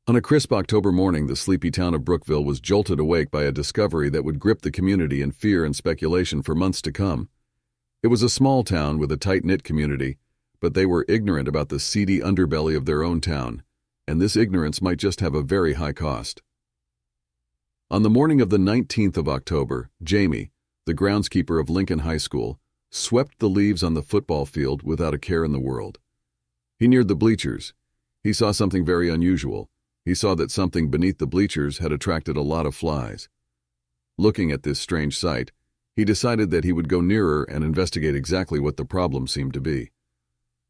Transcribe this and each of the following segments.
On a crisp October morning, the sleepy town of Brookville was jolted awake by a discovery that would grip the community in fear and speculation for months to come. It was a small town with a tight-knit community, but they were ignorant about the seedy underbelly of their own town, and this ignorance might just have a very high cost. On the morning of the 19th of October, Jamie, the groundskeeper of Lincoln High School, swept the leaves on the football field without a care in the world. He neared the bleachers. He saw something very unusual. He saw that something beneath the bleachers had attracted a lot of flies. Looking at this strange sight, he decided that he would go nearer and investigate exactly what the problem seemed to be.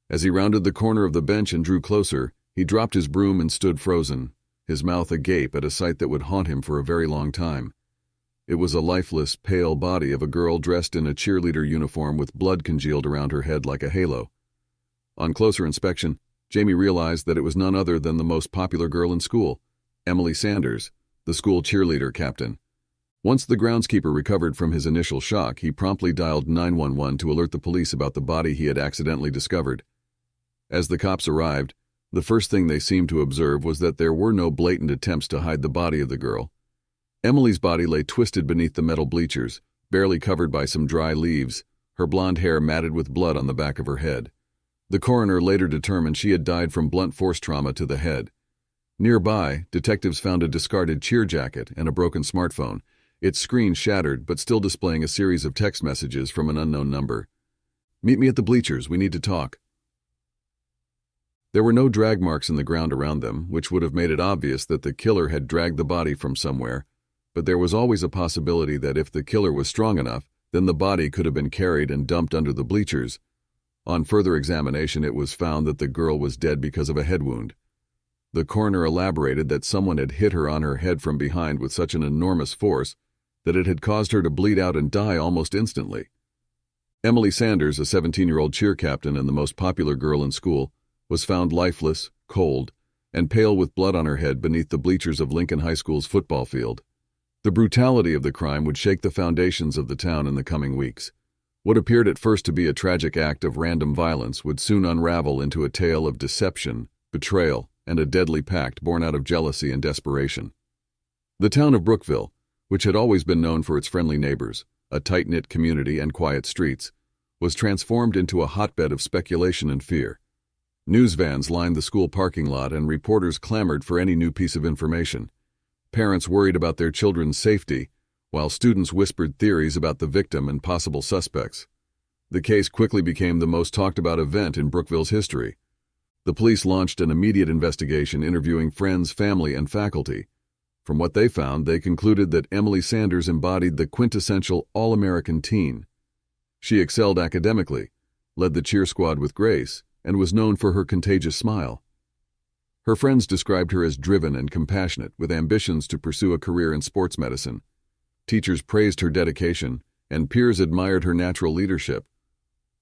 As he rounded the corner of the bench and drew closer, he dropped his broom and stood frozen, his mouth agape at a sight that would haunt him for a very long time. It was a lifeless, pale body of a girl dressed in a cheerleader uniform with blood congealed around her head like a halo. On closer inspection, Jamie realized that it was none other than the most popular girl in school, Emily Sanders, the school cheerleader captain. Once the groundskeeper recovered from his initial shock, he promptly dialed 911 to alert the police about the body he had accidentally discovered. As the cops arrived, the first thing they seemed to observe was that there were no blatant attempts to hide the body of the girl. Emily's body lay twisted beneath the metal bleachers, barely covered by some dry leaves, her blonde hair matted with blood on the back of her head. The coroner later determined she had died from blunt force trauma to the head. Nearby, detectives found a discarded cheer jacket and a broken smartphone, its screen shattered but still displaying a series of text messages from an unknown number. "Meet me at the bleachers, we need to talk." There were no drag marks in the ground around them, which would have made it obvious that the killer had dragged the body from somewhere, but there was always a possibility that if the killer was strong enough, then the body could have been carried and dumped under the bleachers. On further examination, it was found that the girl was dead because of a head wound. The coroner elaborated that someone had hit her on her head from behind with such an enormous force that it had caused her to bleed out and die almost instantly. Emily Sanders, a 17-year-old cheer captain and the most popular girl in school, was found lifeless, cold, and pale with blood on her head beneath the bleachers of Lincoln High School's football field. The brutality of the crime would shake the foundations of the town in the coming weeks. What appeared at first to be a tragic act of random violence would soon unravel into a tale of deception, betrayal, and a deadly pact born out of jealousy and desperation. The town of Brookville, which had always been known for its friendly neighbors, a tight-knit community, and quiet streets, was transformed into a hotbed of speculation and fear. News vans lined the school parking lot and reporters clamored for any new piece of information. Parents worried about their children's safety, while students whispered theories about the victim and possible suspects. The case quickly became the most talked-about event in Brookville's history. The police launched an immediate investigation, interviewing friends, family, and faculty. From what they found, they concluded that Emily Sanders embodied the quintessential all-American teen. She excelled academically, led the cheer squad with grace, and was known for her contagious smile. Her friends described her as driven and compassionate, with ambitions to pursue a career in sports medicine. Teachers praised her dedication, and peers admired her natural leadership.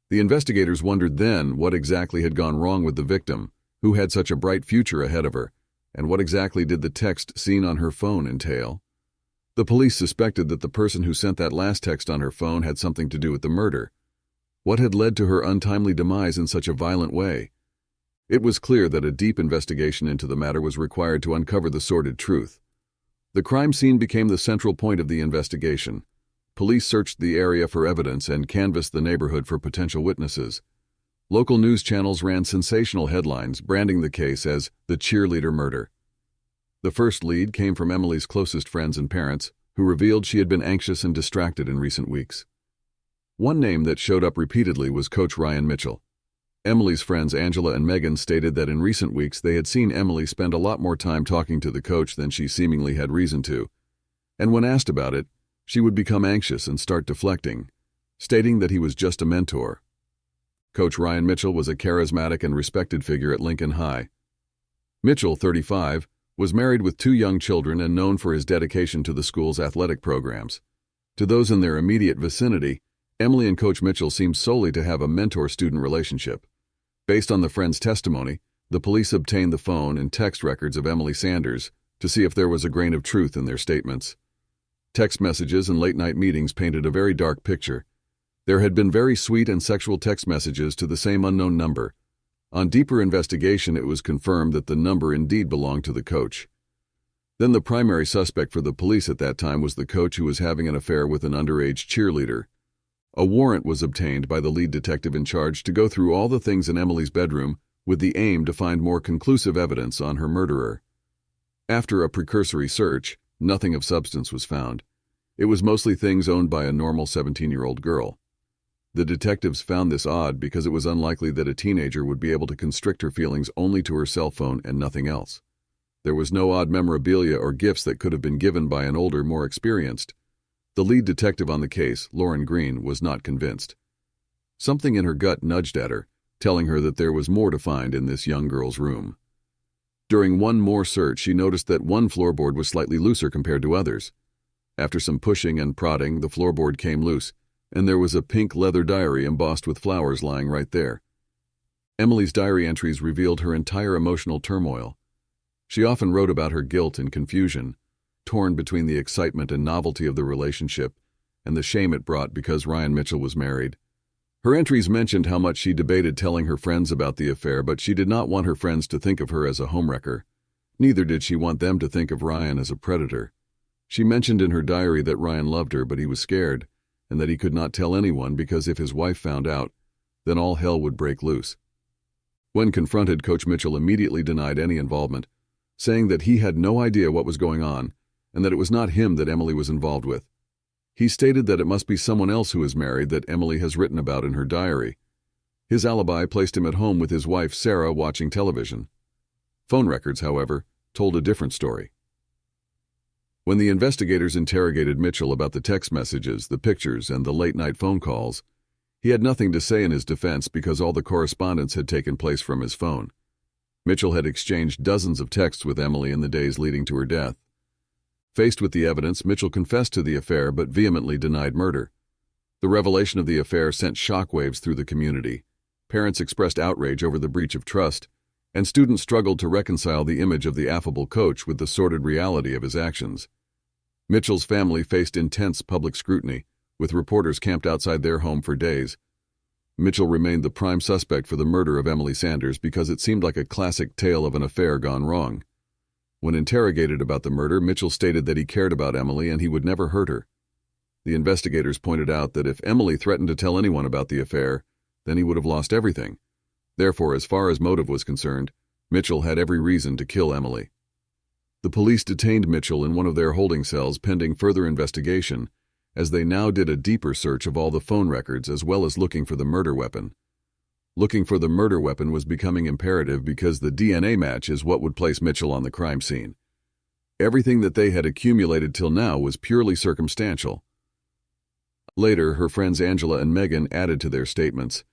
The investigators wondered then what exactly had gone wrong with the victim, who had such a bright future ahead of her, and what exactly did the text seen on her phone entail. The police suspected that the person who sent that last text on her phone had something to do with the murder. What had led to her untimely demise in such a violent way? It was clear that a deep investigation into the matter was required to uncover the sordid truth. The crime scene became the central point of the investigation. Police searched the area for evidence and canvassed the neighborhood for potential witnesses. Local news channels ran sensational headlines, branding the case as the cheerleader murder. The first lead came from Emily's closest friends and parents, who revealed she had been anxious and distracted in recent weeks. One name that showed up repeatedly was Coach Ryan Mitchell. Emily's friends Angela and Megan stated that in recent weeks they had seen Emily spend a lot more time talking to the coach than she seemingly had reason to, and when asked about it, she would become anxious and start deflecting, stating that he was just a mentor. Coach Ryan Mitchell was a charismatic and respected figure at Lincoln High. Mitchell, 35, was married with 2 young children and known for his dedication to the school's athletic programs. To those in their immediate vicinity, Emily and Coach Mitchell seemed solely to have a mentor-student relationship. Based on the friend's testimony, the police obtained the phone and text records of Emily Sanders to see if there was a grain of truth in their statements. Text messages and late-night meetings painted a very dark picture. There had been very sweet and sexual text messages to the same unknown number. On deeper investigation, it was confirmed that the number indeed belonged to the coach. Then the primary suspect for the police at that time was the coach who was having an affair with an underage cheerleader. A warrant was obtained by the lead detective in charge to go through all the things in Emily's bedroom with the aim to find more conclusive evidence on her murderer. After a precursory search, nothing of substance was found. It was mostly things owned by a normal 17-year-old girl. The detectives found this odd because it was unlikely that a teenager would be able to constrict her feelings only to her cell phone and nothing else. There was no odd memorabilia or gifts that could have been given by an older, more experienced. The lead detective on the case, Lauren Green, was not convinced. Something in her gut nudged at her, telling her that there was more to find in this young girl's room. During one more search, she noticed that one floorboard was slightly looser compared to others. After some pushing and prodding, the floorboard came loose, and there was a pink leather diary embossed with flowers lying right there. Emily's diary entries revealed her entire emotional turmoil. She often wrote about her guilt and confusion, torn between the excitement and novelty of the relationship and the shame it brought because Ryan Mitchell was married. Her entries mentioned how much she debated telling her friends about the affair, but she did not want her friends to think of her as a homewrecker. Neither did she want them to think of Ryan as a predator. She mentioned in her diary that Ryan loved her, but he was scared, and that he could not tell anyone because if his wife found out, then all hell would break loose. When confronted, Coach Mitchell immediately denied any involvement, saying that he had no idea what was going on and that it was not him that Emily was involved with. He stated that it must be someone else who is married that Emily has written about in her diary. His alibi placed him at home with his wife Sarah watching television. Phone records, however, told a different story. When the investigators interrogated Mitchell about the text messages, the pictures, and the late-night phone calls, he had nothing to say in his defense because all the correspondence had taken place from his phone. Mitchell had exchanged dozens of texts with Emily in the days leading to her death. Faced with the evidence, Mitchell confessed to the affair but vehemently denied murder. The revelation of the affair sent shockwaves through the community. Parents expressed outrage over the breach of trust, and students struggled to reconcile the image of the affable coach with the sordid reality of his actions. Mitchell's family faced intense public scrutiny, with reporters camped outside their home for days. Mitchell remained the prime suspect for the murder of Emily Sanders because it seemed like a classic tale of an affair gone wrong. When interrogated about the murder, Mitchell stated that he cared about Emily and he would never hurt her. The investigators pointed out that if Emily threatened to tell anyone about the affair, then he would have lost everything. Therefore, as far as motive was concerned, Mitchell had every reason to kill Emily. The police detained Mitchell in one of their holding cells pending further investigation, as they now did a deeper search of all the phone records as well as looking for the murder weapon. Looking for the murder weapon was becoming imperative because the DNA match is what would place Mitchell on the crime scene. Everything that they had accumulated till now was purely circumstantial. Later, her friends Angela and Megan added to their statements,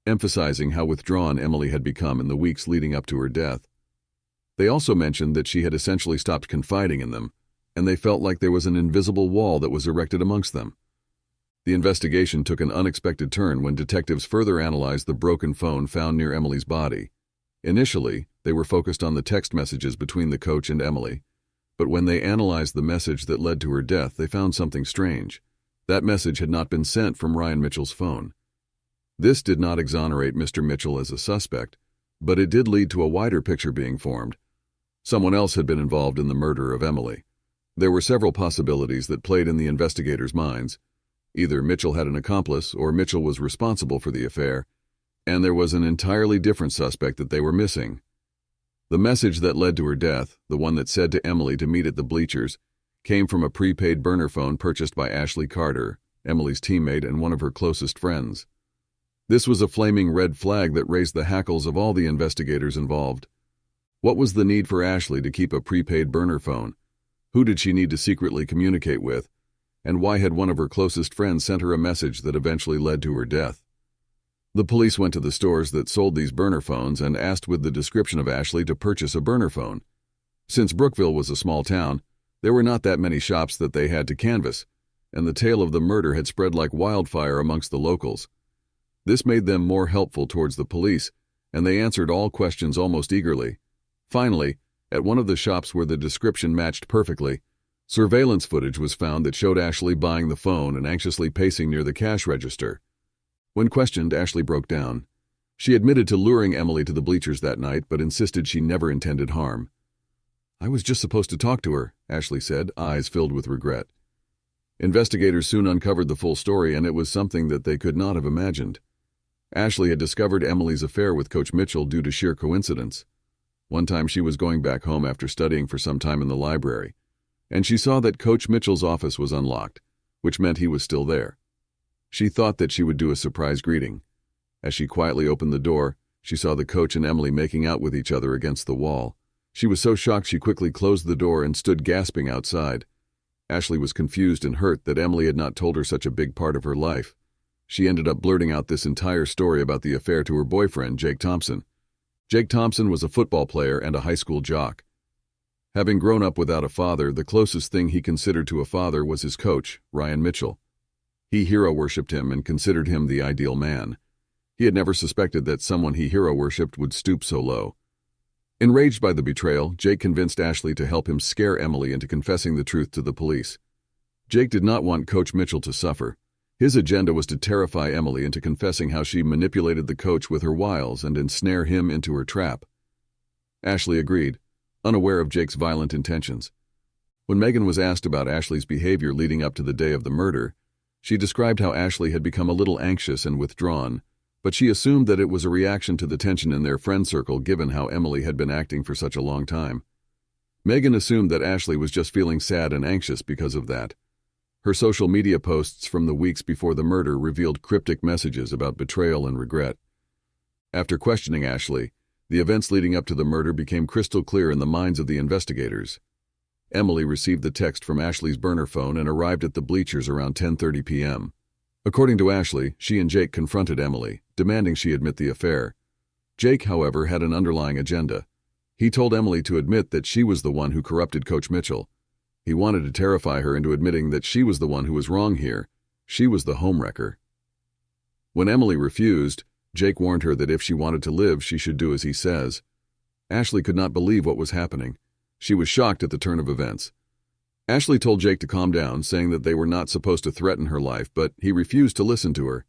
emphasizing how withdrawn Emily had become in the weeks leading up to her death. They also mentioned that she had essentially stopped confiding in them, and they felt like there was an invisible wall that was erected amongst them. The investigation took an unexpected turn when detectives further analyzed the broken phone found near Emily's body. Initially, they were focused on the text messages between the coach and Emily, but when they analyzed the message that led to her death, they found something strange. That message had not been sent from Ryan Mitchell's phone. This did not exonerate Mr. Mitchell as a suspect, but it did lead to a wider picture being formed. Someone else had been involved in the murder of Emily. There were several possibilities that played in the investigators' minds. Either Mitchell had an accomplice or Mitchell was responsible for the affair, and there was an entirely different suspect that they were missing. The message that led to her death, the one that said to Emily to meet at the bleachers, came from a prepaid burner phone purchased by Ashley Carter, Emily's teammate and one of her closest friends. This was a flaming red flag that raised the hackles of all the investigators involved. What was the need for Ashley to keep a prepaid burner phone? Who did she need to secretly communicate with? And why had one of her closest friends sent her a message that eventually led to her death? The police went to the stores that sold these burner phones and asked with the description of Ashley to purchase a burner phone. Since Brookville was a small town, there were not that many shops that they had to canvass, and the tale of the murder had spread like wildfire amongst the locals. This made them more helpful towards the police, and they answered all questions almost eagerly. Finally, at one of the shops where the description matched perfectly, surveillance footage was found that showed Ashley buying the phone and anxiously pacing near the cash register. When questioned, Ashley broke down. She admitted to luring Emily to the bleachers that night, but insisted she never intended harm. "I was just supposed to talk to her," Ashley said, eyes filled with regret. Investigators soon uncovered the full story, and it was something that they could not have imagined. Ashley had discovered Emily's affair with Coach Mitchell due to sheer coincidence. One time she was going back home after studying for some time in the library, and she saw that Coach Mitchell's office was unlocked, which meant he was still there. She thought that she would do a surprise greeting. As she quietly opened the door, she saw the coach and Emily making out with each other against the wall. She was so shocked she quickly closed the door and stood gasping outside. Ashley was confused and hurt that Emily had not told her such a big part of her life. She ended up blurting out this entire story about the affair to her boyfriend, Jake Thompson. Jake Thompson was a football player and a high school jock. Having grown up without a father, the closest thing he considered to a father was his coach, Ryan Mitchell. He hero-worshipped him and considered him the ideal man. He had never suspected that someone he hero-worshipped would stoop so low. Enraged by the betrayal, Jake convinced Ashley to help him scare Emily into confessing the truth to the police. Jake did not want Coach Mitchell to suffer. His agenda was to terrify Emily into confessing how she manipulated the coach with her wiles and ensnare him into her trap. Ashley agreed, unaware of Jake's violent intentions. When Megan was asked about Ashley's behavior leading up to the day of the murder, she described how Ashley had become a little anxious and withdrawn, but she assumed that it was a reaction to the tension in their friend circle given how Emily had been acting for such a long time. Megan assumed that Ashley was just feeling sad and anxious because of that. Her social media posts from the weeks before the murder revealed cryptic messages about betrayal and regret. After questioning Ashley, the events leading up to the murder became crystal clear in the minds of the investigators. Emily received the text from Ashley's burner phone and arrived at the bleachers around 10:30 p.m. According to Ashley, she and Jake confronted Emily, demanding she admit the affair. Jake, however, had an underlying agenda. He told Emily to admit that she was the one who corrupted Coach Mitchell. He wanted to terrify her into admitting that she was the one who was wrong here. She was the homewrecker. When Emily refused, Jake warned her that if she wanted to live, she should do as he says. Ashley could not believe what was happening. She was shocked at the turn of events. Ashley told Jake to calm down, saying that they were not supposed to threaten her life, but he refused to listen to her.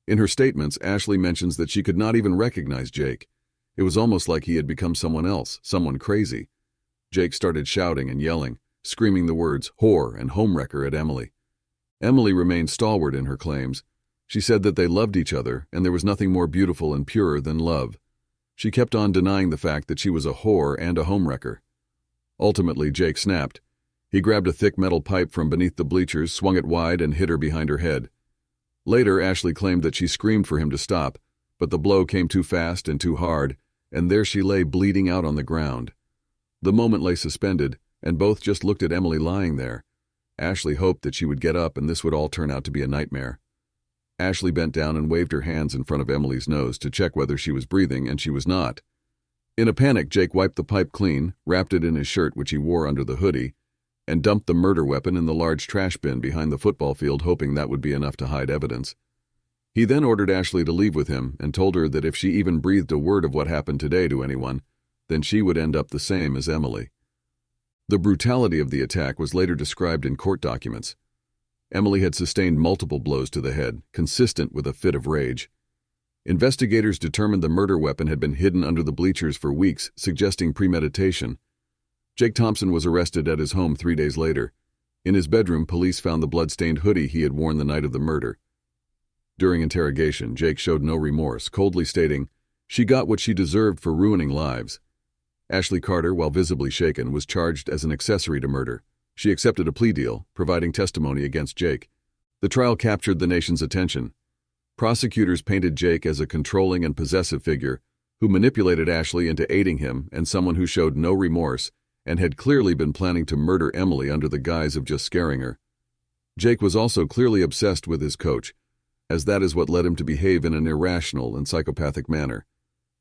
In her statements, Ashley mentions that she could not even recognize Jake. It was almost like he had become someone else, someone crazy. Jake started shouting and yelling, screaming the words whore and homewrecker at Emily. Emily remained stalwart in her claims. She said that they loved each other and there was nothing more beautiful and pure than love. She kept on denying the fact that she was a whore and a homewrecker. Ultimately, Jake snapped. He grabbed a thick metal pipe from beneath the bleachers, swung it wide, and hit her behind her head. Later, Ashley claimed that she screamed for him to stop, but the blow came too fast and too hard, and there she lay bleeding out on the ground. The moment lay suspended, and both just looked at Emily lying there. Ashley hoped that she would get up and this would all turn out to be a nightmare. Ashley bent down and waved her hands in front of Emily's nose to check whether she was breathing, and she was not. In a panic, Jake wiped the pipe clean, wrapped it in his shirt which he wore under the hoodie, and dumped the murder weapon in the large trash bin behind the football field, hoping that would be enough to hide evidence. He then ordered Ashley to leave with him and told her that if she even breathed a word of what happened today to anyone, then she would end up the same as Emily. The brutality of the attack was later described in court documents. Emily had sustained multiple blows to the head, consistent with a fit of rage. Investigators determined the murder weapon had been hidden under the bleachers for weeks, suggesting premeditation. Jake Thompson was arrested at his home 3 days later. In his bedroom, police found the blood-stained hoodie he had worn the night of the murder. During interrogation, Jake showed no remorse, coldly stating, "She got what she deserved for ruining lives." Ashley Carter, while visibly shaken, was charged as an accessory to murder. She accepted a plea deal, providing testimony against Jake. The trial captured the nation's attention. Prosecutors painted Jake as a controlling and possessive figure who manipulated Ashley into aiding him and someone who showed no remorse and had clearly been planning to murder Emily under the guise of just scaring her. Jake was also clearly obsessed with his coach, as that is what led him to behave in an irrational and psychopathic manner.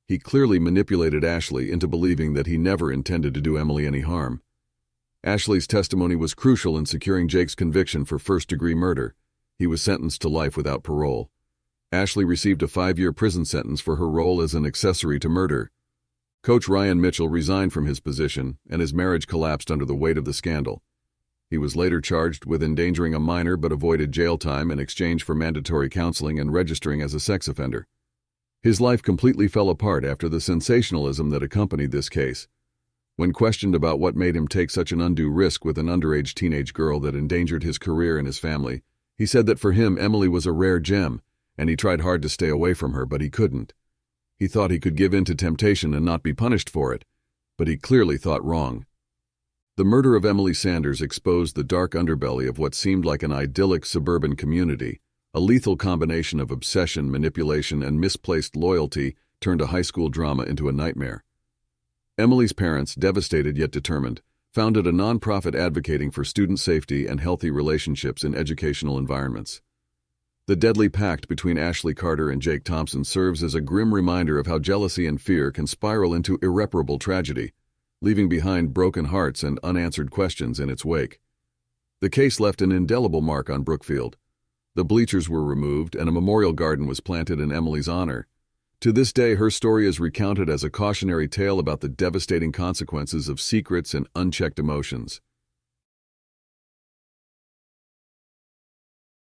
He clearly manipulated Ashley into believing that he never intended to do Emily any harm. Ashley's testimony was crucial in securing Jake's conviction for first-degree murder. He was sentenced to life without parole. Ashley received a 5-year prison sentence for her role as an accessory to murder. Coach Ryan Mitchell resigned from his position, and his marriage collapsed under the weight of the scandal. He was later charged with endangering a minor but avoided jail time in exchange for mandatory counseling and registering as a sex offender. His life completely fell apart after the sensationalism that accompanied this case. When questioned about what made him take such an undue risk with an underage teenage girl that endangered his career and his family, he said that for him, Emily was a rare gem, and he tried hard to stay away from her, but he couldn't. He thought he could give in to temptation and not be punished for it, but he clearly thought wrong. The murder of Emily Sanders exposed the dark underbelly of what seemed like an idyllic suburban community. A lethal combination of obsession, manipulation, and misplaced loyalty turned a high school drama into a nightmare. Emily's parents, devastated yet determined, founded a nonprofit advocating for student safety and healthy relationships in educational environments. The deadly pact between Ashley Carter and Jake Thompson serves as a grim reminder of how jealousy and fear can spiral into irreparable tragedy, leaving behind broken hearts and unanswered questions in its wake. The case left an indelible mark on Brookfield. The bleachers were removed and a memorial garden was planted in Emily's honor. To this day, her story is recounted as a cautionary tale about the devastating consequences of secrets and unchecked emotions.